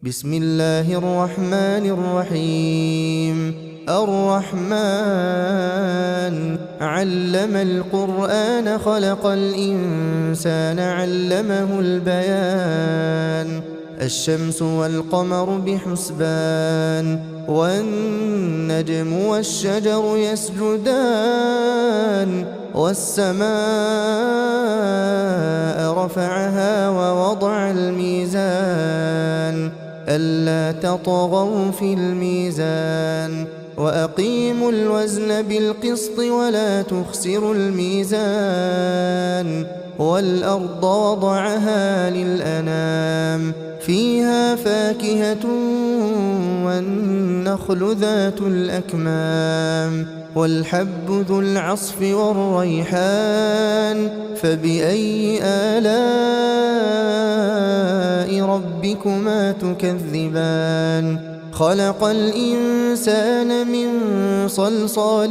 بسم الله الرحمن الرحيم. الرحمن علم القرآن خلق الإنسان علمه البيان. الشمس والقمر بحسبان والنجم والشجر يسجدان والسماء رفعها ووضع الميزان ألا تطغوا في الميزان وأقيموا الوزن بالقسط ولا تخسروا الميزان والأرض وضعها للأنام فيها فاكهة والنخل ذات الأكمام والحب ذو العصف والريحان فبأي آلاء ربكما تكذبان خلق الإنسان من صلصال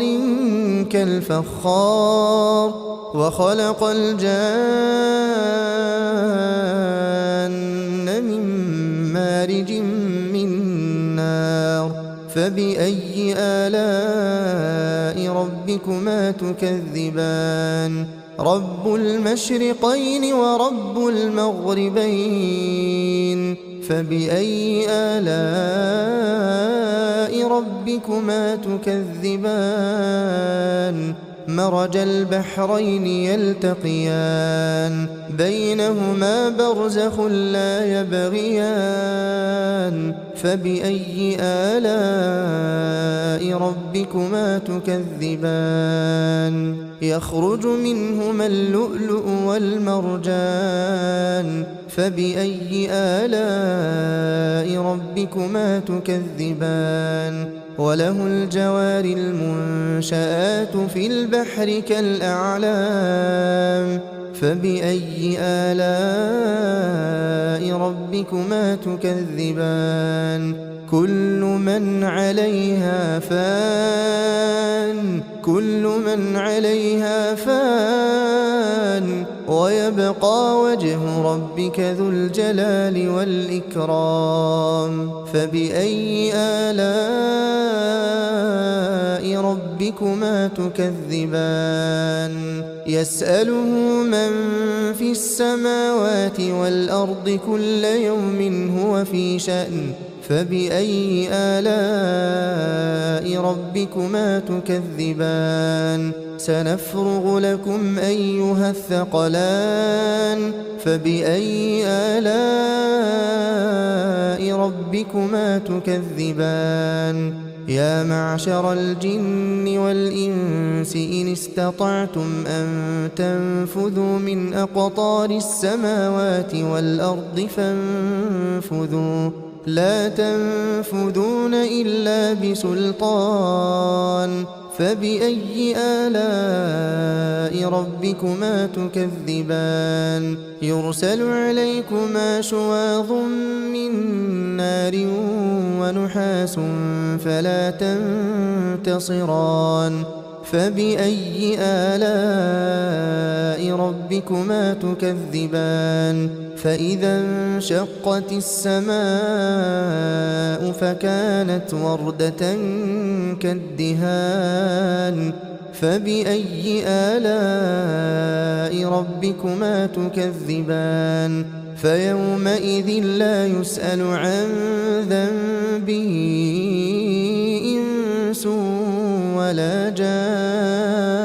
كالفخار وخلق الجان من مارج من نار فبأي آلاء ربكما تكذبان رب المشرقين ورب المغربين فبأي آلاء ربكما تكذبان مرج البحرين يلتقيان بينهما برزخ لا يبغيان فبأي آلاء ربكما تكذبان يخرج منهما اللؤلؤ والمرجان فبأي آلاء ربكما تكذبان وله الجوار المنشآت في البحر كالأعلام فبأي آلاء ربكما تكذبان كل من عليها فان ويبقى وجه ربك ذو الجلال والإكرام فبأي آلاء ربكما تكذبان يسأله من في السماوات والأرض كل يوم هو في شأن فبأي آلاء ربكما تكذبان سنفرغ لكم أيها الثقلان فبأي آلاء ربكما تكذبان يا معشر الجن والإنس إن استطعتم أن تنفذوا من أقطار السماوات والأرض فانفذوا لا تنفذون إلا بسلطان فبأي آلاء ربكما تكذبان يرسل عليكما شواظ من نار ونحاس فلا تنتصران فبأي آلاء ربكما تكذبان فإذا انشقت السماء فكانت وردة كالدهان فبأي آلاء ربكما تكذبان فيومئذ لا يسأل عن ذنبه إنس ولا جان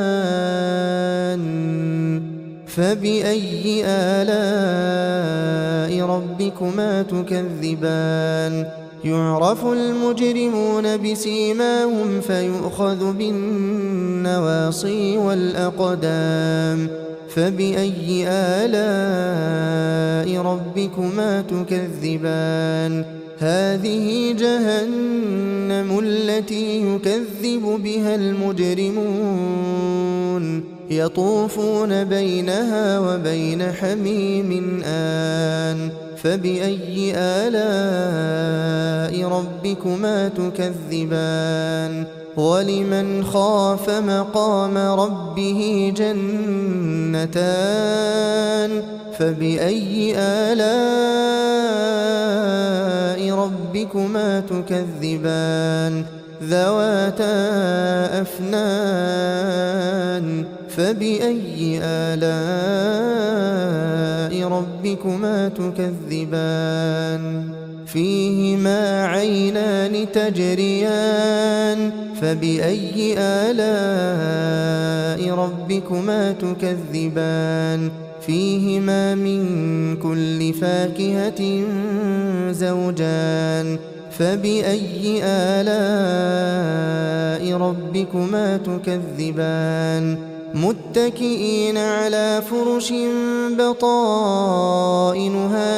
فبأي آلاء ربكما تكذبان يعرف المجرمون بسيماهم فيؤخذ بالنواصي والأقدام فبأي آلاء ربكما تكذبان هذه جهنم التي يكذب بها المجرمون يطوفون بينها وبين حميم آن فبأي آلاء ربكما تكذبان ولمن خاف مقام ربه جنتان فبأي آلاء ربكما تكذبان ذواتا أفنان فبأي آلاء ربكما تكذبان فيهما عينان تجريان فبأي آلاء ربكما تكذبان فيهما من كل فاكهة زوجان فبأي آلاء ربكما تكذبان متكئين على فرش بطائنها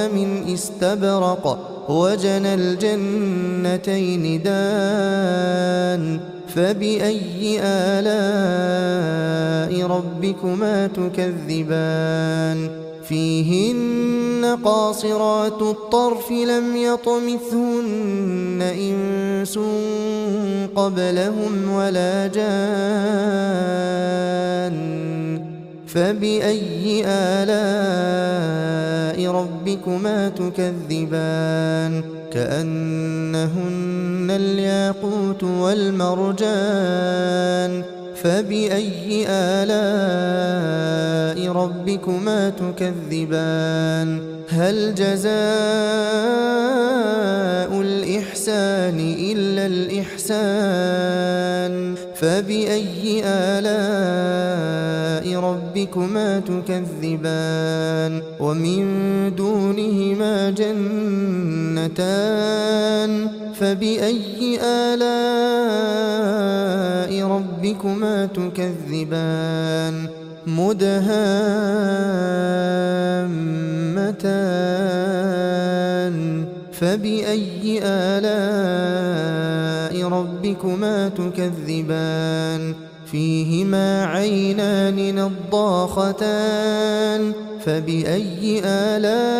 من استبرق وجنى الجنتين دان فبأي آلاء ربكما تكذبان فيهن قاصرات الطرف لم يطمثهن إنس قبلهم ولا جان فبأي آلاء ربكما تكذبان كأنهن الياقوت والمرجان فبأي آلاء ربكما تكذبان هل جزاء الإحسان إلا الإحسان فبأي آلاء ربكما تكذبان ومن دونهما جنتان فبأي آلاء ربكما تكذبان مدهامتان فبأي آلاء ربكما تكذبان فيهما عينان نضاختان فبأي آلاء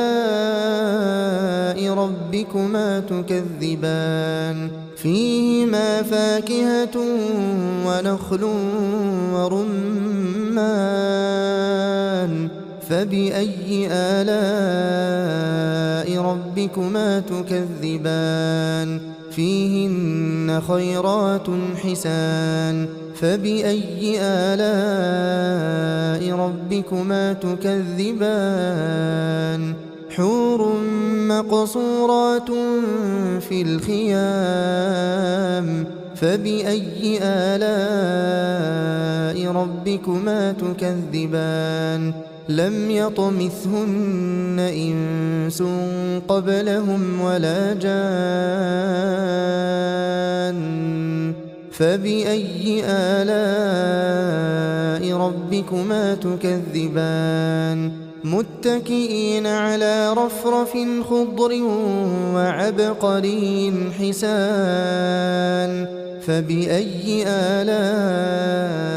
ربكما تكذبان فيهما فاكهة ونخل ورمان فبأي آلاء ربكما تكذبان فيهن خيرات حسان فبأي آلاء ربكما تكذبان حور مقصورات في الخيام فبأي آلاء ربكما تكذبان لم يطمثهن إنس قبلهم ولا جان فبأي آلاء ربكما تكذبان متكئين على رفرف خضر وعبقري حسان فبأي آلاء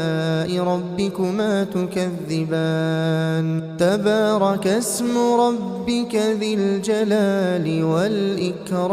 ربكما تكذبان تبارك اسم ربك ذي الجلال والإكرام